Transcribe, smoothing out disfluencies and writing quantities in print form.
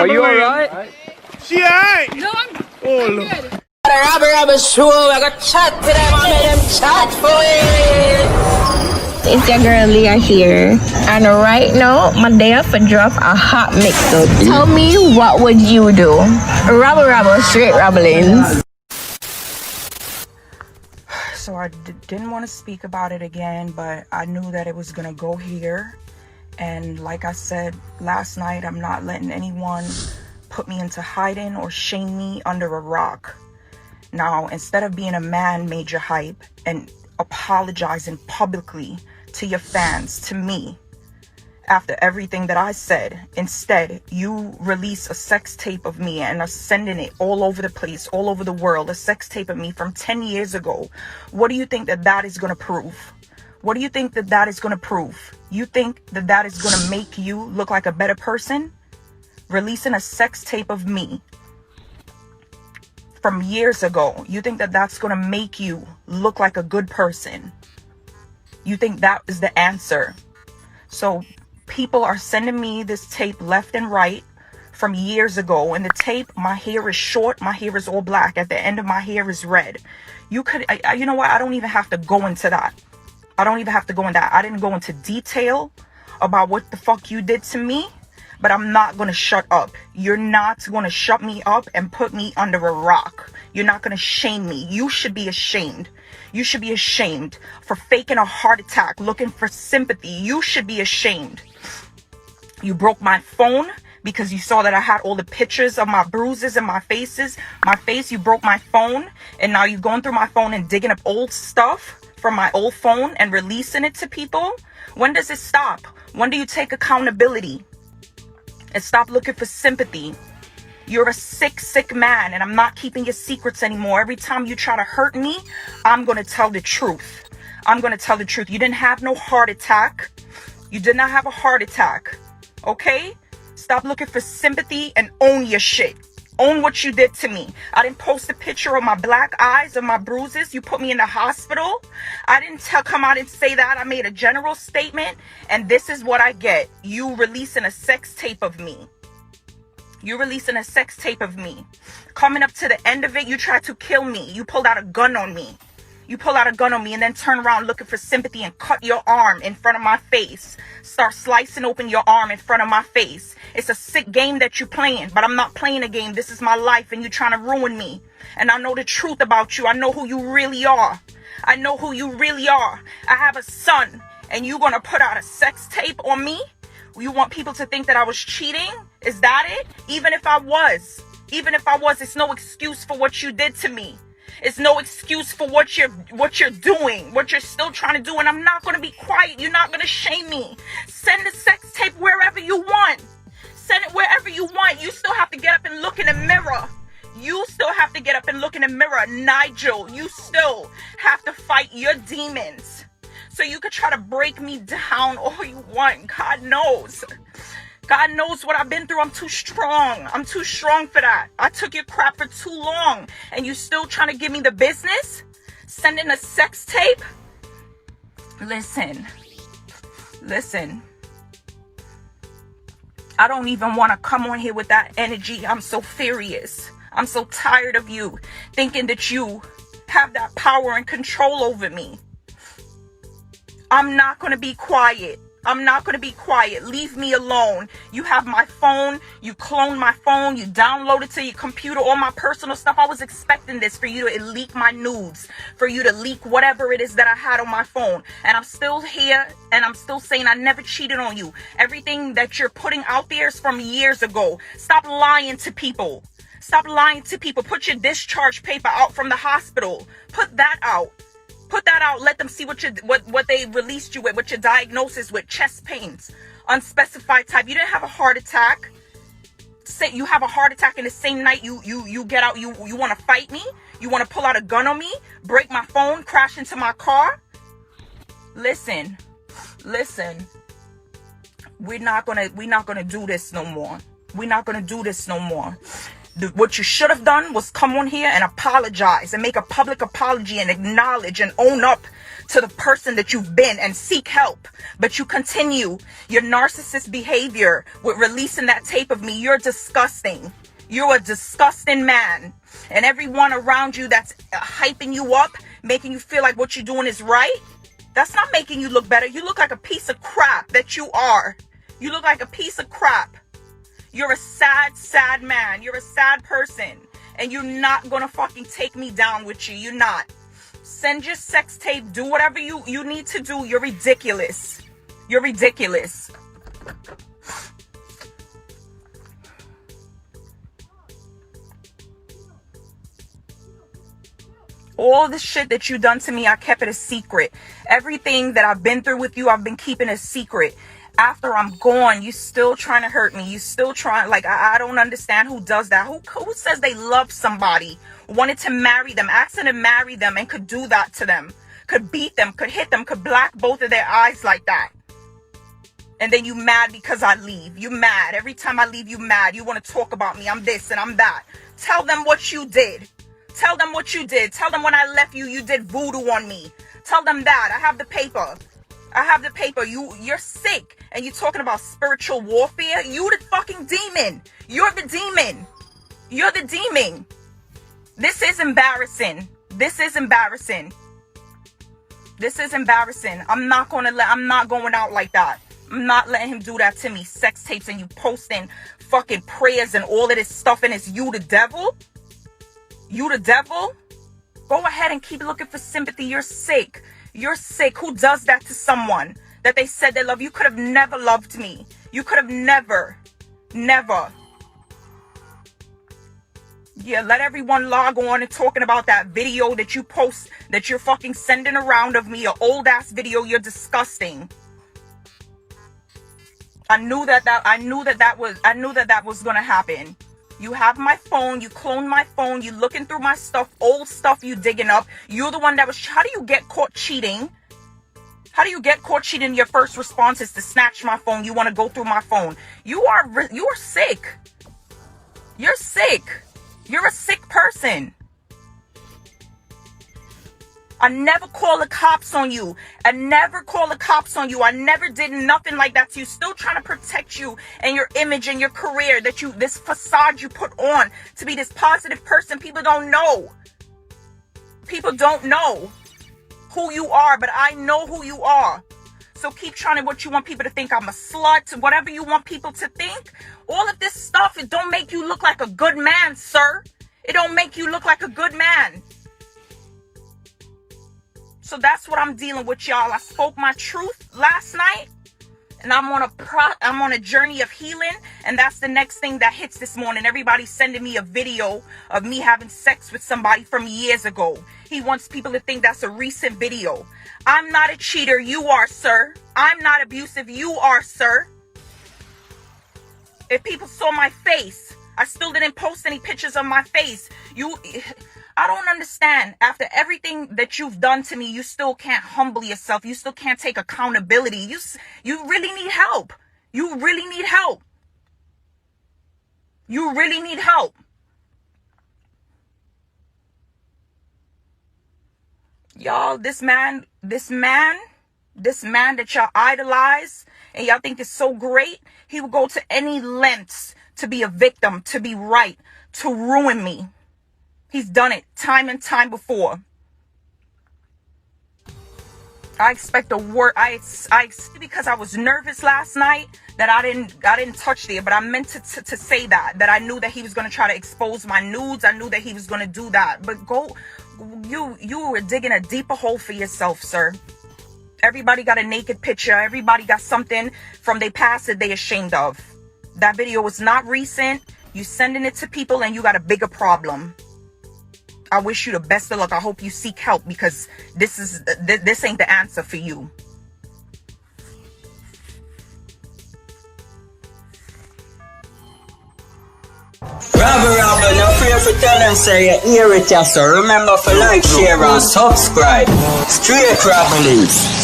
Are you alright? She alright. No, I'm Oh, good. The Rabble Rabble show, I got chat to them, I made them chat for it. It's your girl Leah here, and right now, my day for drop a hot mix up. Tell me, what would you do? Rabble Rabble, straight rabblings. So I didn't want to speak about it again, but I knew that it was gonna go here. And like I said last night, I'm not letting anyone put me into hiding or shame me under a rock. Now, instead of being a man, Majah Hype, and apologizing publicly to your fans, to me, after everything that I said, instead, you release a sex tape of me and are sending it all over the place, all over the world, a sex tape of me from 10 years ago. What do you think that that is going to prove? What do you think that that is going to prove? You think that that is going to make you look like a better person? Releasing a sex tape of me from years ago, you think that that's going to make you look like a good person? You think that is the answer? So people are sending me this tape left and right from years ago. In the tape, my hair is short, my hair is all black, at the end of my hair is red. You could, you know what, I don't even have to go into that. I don't even have to go into that. I didn't go into detail about what the fuck you did to me, but I'm not going to shut up. You're not going to shut me up and put me under a rock. You're not going to shame me. You should be ashamed. You should be ashamed for faking a heart attack, looking for sympathy. You should be ashamed. You broke my phone because you saw that I had all the pictures of my bruises and my face. You broke my phone, and now you're going through my phone and digging up old stuff from my old phone and releasing it to people. When does it stop? When do you take accountability and stop looking for sympathy? You're a sick man, and I'm not keeping your secrets anymore. Every time you try to hurt me, I'm going to tell the truth. I'm going to tell the truth. You didn't have no heart attack. You did not have a heart attack. Okay? Stop looking for sympathy and own your shit. Own what you did to me. I didn't post a picture of my black eyes and my bruises. You put me in the hospital. I didn't come out and say that. I made a general statement, and this is what I get. You releasing a sex tape of me. You're releasing a sex tape of me. Coming up to the end of it, you tried to kill me. You pulled out a gun on me. You pull out a gun on me and then turn around looking for sympathy and cut your arm in front of my face. Start slicing open your arm in front of my face. It's a sick game that you're playing, but I'm not playing a game. This is my life, and you're trying to ruin me. And I know the truth about you. I know who you really are. I know who you really are. I have a son, and you're going to put out a sex tape on me? You want people to think that I was cheating? Is that it? Even if I was, it's no excuse for what you did to me. It's no excuse for what you're doing, what you're still trying to do. And I'm not going to be quiet. You're not going to shame me. Send the sex tape wherever you want. Send it wherever you want. You still have to get up and look in the mirror. You still have to get up and look in the mirror. Nigel, you still have to fight your demons. So you could try to break me down all you want. God knows. God knows what I've been through. I'm too strong. I'm too strong for that. I took your crap for too long. And you still trying to give me the business? Sending a sex tape? Listen. I don't even want to come on here with that energy. I'm so furious. I'm so tired of you thinking that you have that power and control over me. I'm not going to be quiet. Leave me alone. You have my phone. You cloned my phone. You downloaded to your computer all my personal stuff. I was expecting this, for you to leak my nudes, for you to leak whatever it is that I had on my phone. And I'm still here, and I'm still saying I never cheated on you. Everything that you're putting out there is from years ago. Stop lying to people. Put your discharge paper out from the hospital. Put that out. Let them see what they released you with, what your diagnosis with, chest pains, unspecified type. You didn't have a heart attack. Say you have a heart attack in the same night you get out. You want to fight me? You want to pull out a gun on me? Break my phone? Crash into my car? Listen. We're not gonna do this no more. What you should have done was come on here and apologize and make a public apology and acknowledge and own up to the person that you've been and seek help. But you continue your narcissist behavior with releasing that tape of me. You're disgusting. You're a disgusting man. And everyone around you that's hyping you up, making you feel like what you're doing is right, that's not making you look better. You look like a piece of crap that you are. You look like a piece of crap. You're a sad, sad man. You're a sad person. And you're not gonna fucking take me down with you. You're not. Send your sex tape. Do whatever you need to do. You're ridiculous. You're ridiculous. All the shit that you done to me, I kept it a secret. Everything that I've been through with you, I've been keeping a secret. After I'm gone, you still trying to hurt me. You still trying, like, I don't understand who does that. Who says they love somebody, wanted to marry them, asked them to marry them, and could do that to them, could beat them, could hit them, could black both of their eyes like that. And then you mad because I leave. You mad. Every time I leave, you mad. You want to talk about me. I'm this and I'm that. Tell them what you did. Tell them what you did. Tell them when I left you, you did voodoo on me. Tell them that. I have the paper. I have the paper. You're sick. And you're talking about spiritual warfare? You the fucking demon. You're the demon. You're the demon. This is embarrassing. This is embarrassing. This is embarrassing. I'm not going out like that. I'm not letting him do that to me. Sex tapes and you posting fucking prayers and all of this stuff, and it's you the devil? You the devil? Go ahead and keep looking for sympathy. You're sick. You're sick. Who does that to someone that they said they love? You could have never loved me. You could have never. Yeah, let everyone log on and talking about that video that you post, that you're fucking sending around of me, your old ass video. You're disgusting. I knew that was gonna happen. You have my phone, you cloned my phone, you looking through my stuff, old stuff you digging up. You're the one that was, how do you get caught cheating? How do you get caught cheating? Your first response is to snatch my phone. You want to go through my phone. You are sick. You're sick. You're a sick person. I never call the cops on you. I never call the cops on you. I never did nothing like that to you. Still trying to protect you and your image and your career, this facade you put on to be this positive person. People don't know. People don't know who you are, but I know who you are. So keep trying to, what you want people to think, I'm a slut, whatever you want people to think. All of this stuff, it don't make you look like a good man, sir. It don't make you look like a good man. So that's what I'm dealing with, y'all. I spoke my truth last night, and I'm on a journey of healing, and that's the next thing that hits this morning. Everybody's sending me a video of me having sex with somebody from years ago. He wants people to think that's a recent video. I'm not a cheater. You are, sir. I'm not abusive. You are, sir. If people saw my face, I still didn't post any pictures of my face. I don't understand. After everything that you've done to me, you still can't humble yourself. You still can't take accountability. You really need help. You really need help. You really need help. Y'all, this man that y'all idolize and y'all think is so great, he will go to any lengths to be a victim, to be right, to ruin me. He's done it time and time before. I expect a word. Because I was nervous last night that I didn't touch there, but I meant to say that I knew that he was going to try to expose my nudes. I knew that he was going to do that. But you were digging a deeper hole for yourself, sir. Everybody got a naked picture. Everybody got something from their past that they ashamed of. That video was not recent. You sending it to people and you got a bigger problem. I wish you the best of luck. I hope you seek help, because this ain't the answer for you. Rabble Rabble, no fear for tell them say you hear it, so remember for like, share and subscribe. Straight Rabble.